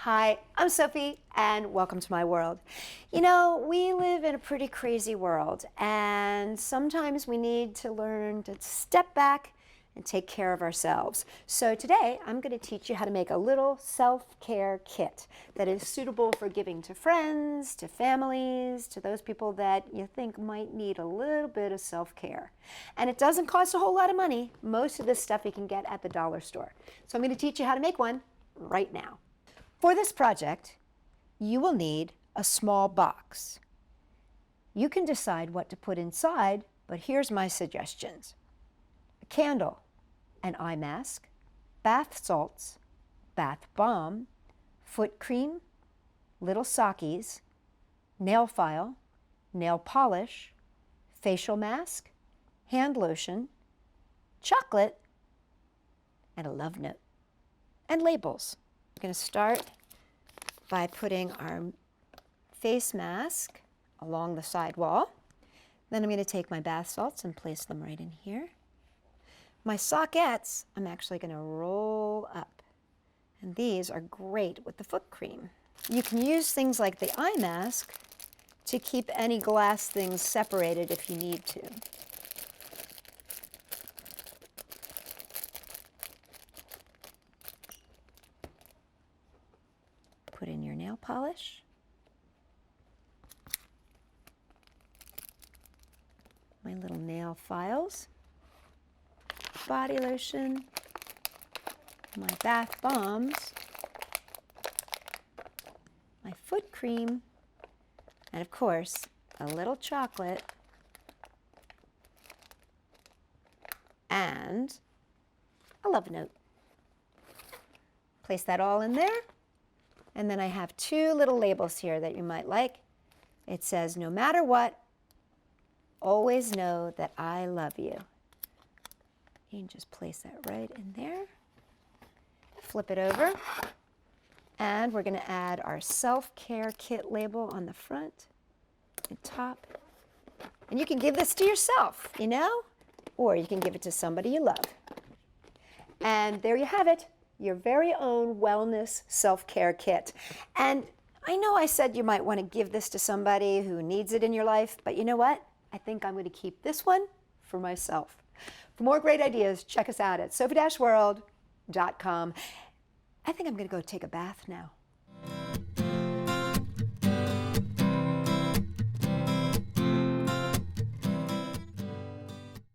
Hi, I'm Sophie, and welcome to my world. You know, we live in a pretty crazy world, and sometimes we need to learn to step back and take care of ourselves. So today, I'm going to teach you how to make a little self-care kit that is suitable for giving to friends, to families, to those people that you think might need a little bit of self-care. And it doesn't cost a whole lot of money. Most of this stuff you can get at the dollar store. So I'm going to teach you how to make one right now. For this project, you will need a small box. You can decide what to put inside, but here's my suggestions. A candle, an eye mask, bath salts, bath balm, foot cream, little sockies, nail file, nail polish, facial mask, hand lotion, chocolate, and a love note, and labels. We're going to start by putting our face mask along the side wall. Then I'm going to take my bath salts and place them right in here. My sockettes, I'm actually going to roll up. And these are great with the foot cream. You can use things like the eye mask to keep any glass things separated if you need to. Put in your nail polish. My little nail files. Body lotion. My bath bombs. My foot cream. And of course, a little chocolate. And a love note. Place that all in there. And then I have two little labels here that you might like. It says, no matter what, always know that I love you. You can just place that right in there. Flip it over. And we're going to add our self-care kit label on the front and top. And you can give this to yourself, you know, or you can give it to somebody you love. And there you have it. Your very own wellness self-care kit. And I know I said you might want to give this to somebody who needs it in your life, but you know what? I think I'm going to keep this one for myself. For more great ideas, check us out at sophie-world.com. I think I'm going to go take a bath now.